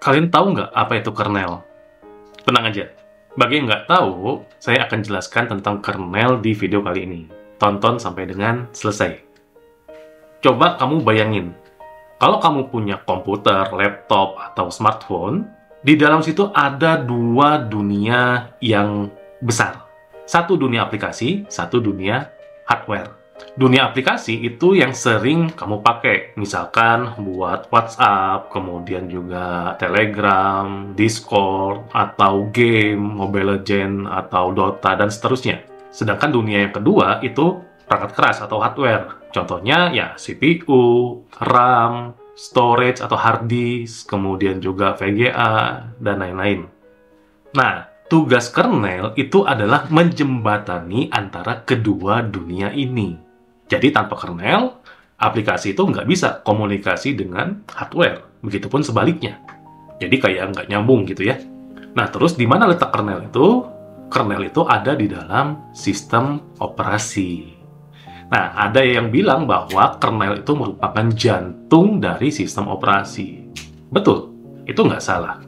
Kalian tahu nggak apa itu kernel? Tenang aja. Bagi yang nggak tahu, saya akan jelaskan tentang kernel di video kali ini. Tonton sampai dengan selesai. Coba kamu bayangin, kalau kamu punya komputer, laptop, atau smartphone, di dalam situ ada dua dunia yang besar. Satu dunia aplikasi, satu dunia hardware. Dunia aplikasi itu yang sering kamu pakai, misalkan buat WhatsApp, kemudian juga Telegram, Discord, atau game, Mobile Legends, atau Dota, dan seterusnya. Sedangkan dunia yang kedua itu perangkat keras atau hardware. Contohnya ya CPU, RAM, storage atau hard disk, kemudian juga VGA, dan lain-lain. Nah, tugas kernel itu adalah menjembatani antara kedua dunia ini. Jadi tanpa kernel, aplikasi itu nggak bisa komunikasi dengan hardware. Begitupun sebaliknya. Jadi kayak nggak nyambung gitu ya. Nah, terus di mana letak kernel itu? Kernel itu ada di dalam sistem operasi. Nah, ada yang bilang bahwa kernel itu merupakan jantung dari sistem operasi. Betul, itu nggak salah.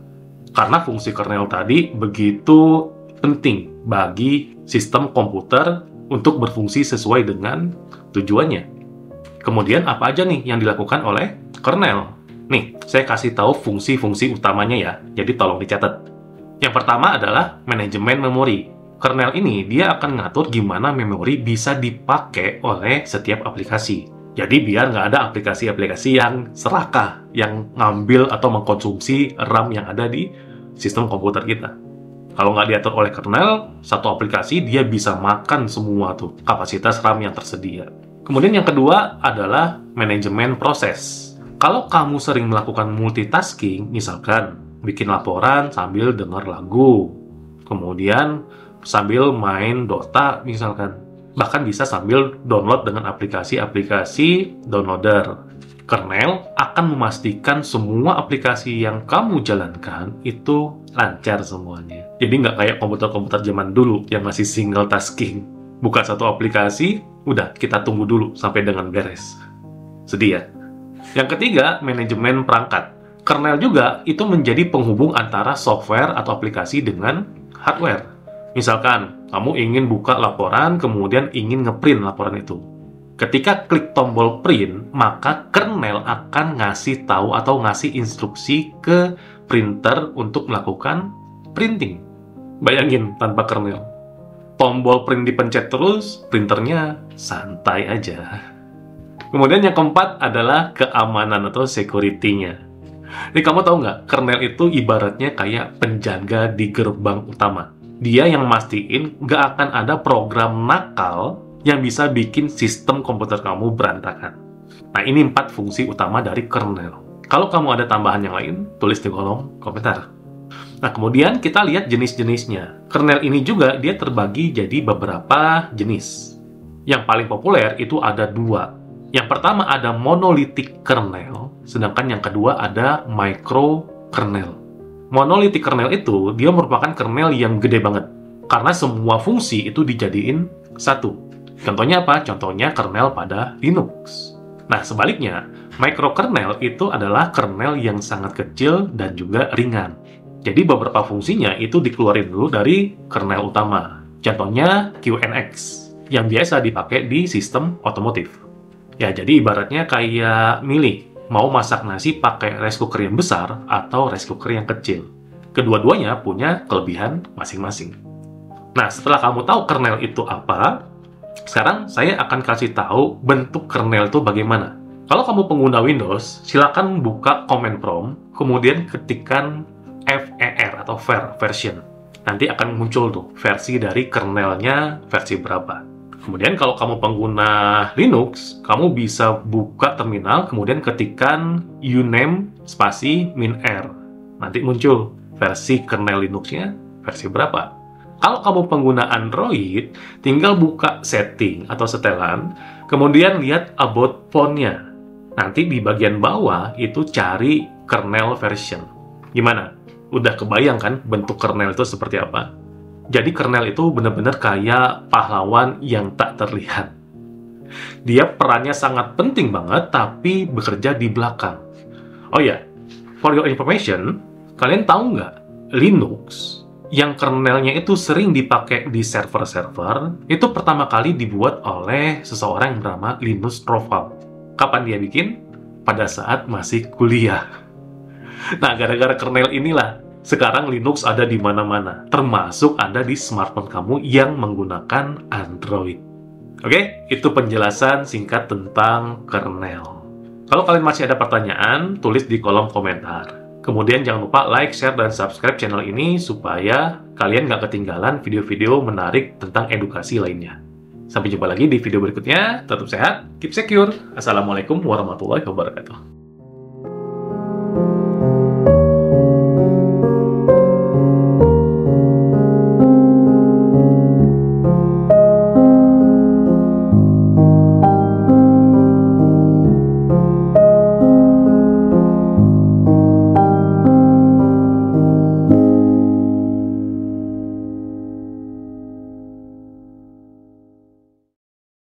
Karena fungsi kernel tadi begitu penting bagi sistem komputer untuk berfungsi sesuai dengan tujuannya. Kemudian apa aja nih yang dilakukan oleh kernel? Nih, saya kasih tahu fungsi-fungsi utamanya ya, jadi tolong dicatat. Yang pertama adalah manajemen memori. Kernel ini dia akan ngatur gimana memori bisa dipakai oleh setiap aplikasi. Jadi biar nggak ada aplikasi-aplikasi yang serakah, yang ngambil atau mengkonsumsi RAM yang ada di sistem komputer kita. Kalau nggak diatur oleh kernel, satu aplikasi dia bisa makan semua tuh kapasitas RAM yang tersedia. Kemudian yang kedua adalah manajemen proses. Kalau kamu sering melakukan multitasking, misalkan bikin laporan sambil dengar lagu, kemudian sambil main Dota misalkan, bahkan bisa sambil download dengan aplikasi-aplikasi downloader. Kernel akan memastikan semua aplikasi yang kamu jalankan itu lancar semuanya. Jadi nggak kayak komputer-komputer zaman dulu yang masih single tasking. Buka satu aplikasi, udah kita tunggu dulu sampai dengan beres. Sedih ya? Yang ketiga, manajemen perangkat. Kernel juga itu menjadi penghubung antara software atau aplikasi dengan hardware. Misalkan, kamu ingin buka laporan, kemudian ingin ngeprint laporan itu. Ketika klik tombol print, maka kernel akan ngasih tahu atau ngasih instruksi ke printer untuk melakukan printing. Bayangin tanpa kernel. Tombol print dipencet terus, printernya santai aja. Kemudian yang keempat adalah keamanan atau security-nya. Jadi kamu tahu nggak, kernel itu ibaratnya kayak penjaga di gerbang utama. Dia yang mastiin nggak akan ada program nakal yang bisa bikin sistem komputer kamu berantakan. Nah, ini 4 fungsi utama dari kernel. Kalau kamu ada tambahan yang lain, tulis di kolom komentar. Nah, kemudian kita lihat jenis-jenisnya. Kernel ini juga dia terbagi jadi beberapa jenis. Yang paling populer itu ada 2. Yang pertama ada monolithic kernel, sedangkan yang kedua ada microkernel. Monolithic kernel itu dia merupakan kernel yang gede banget, karena semua fungsi itu dijadiin satu. Contohnya apa? Contohnya kernel pada Linux. Nah, sebaliknya, microkernel itu adalah kernel yang sangat kecil dan juga ringan. Jadi beberapa fungsinya itu dikeluarin dulu dari kernel utama. Contohnya QNX, yang biasa dipakai di sistem otomotif. Ya, jadi ibaratnya kayak milih, mau masak nasi pakai rice cooker yang besar atau rice cooker yang kecil. Kedua-duanya punya kelebihan masing-masing. Nah, setelah kamu tahu kernel itu apa, sekarang saya akan kasih tahu bentuk kernel itu bagaimana. Kalau kamu pengguna Windows, silakan buka command prompt, kemudian ketikkan VER atau version. Nanti akan muncul tuh versi dari kernelnya versi berapa. Kemudian kalau kamu pengguna Linux, kamu bisa buka terminal, kemudian ketikkan uname spasi -r. Nanti muncul versi kernel Linux-nya versi berapa. Kalau kamu pengguna Android, tinggal buka setting atau setelan, kemudian lihat about phone-nya. Nanti di bagian bawah itu cari kernel version. Gimana? Udah kebayang kan bentuk kernel itu seperti apa? Jadi kernel itu benar-benar kayak pahlawan yang tak terlihat. Dia perannya sangat penting banget, tapi bekerja di belakang. Oh ya, for your information, Kalian tahu nggak, Linux yang kernelnya itu sering dipakai di server-server, itu pertama kali dibuat oleh seseorang yang bernama Linus Torvalds. Kapan dia bikin? Pada saat masih kuliah. Nah, gara-gara kernel inilah, sekarang Linux ada di mana-mana, termasuk ada di smartphone kamu yang menggunakan Android. Oke, itu penjelasan singkat tentang kernel. Kalau kalian masih ada pertanyaan, tulis di kolom komentar. Kemudian jangan lupa like, share, dan subscribe channel ini supaya kalian nggak ketinggalan video-video menarik tentang edukasi lainnya. Sampai jumpa lagi di video berikutnya. Tetap sehat, keep secure. Assalamualaikum warahmatullahi wabarakatuh.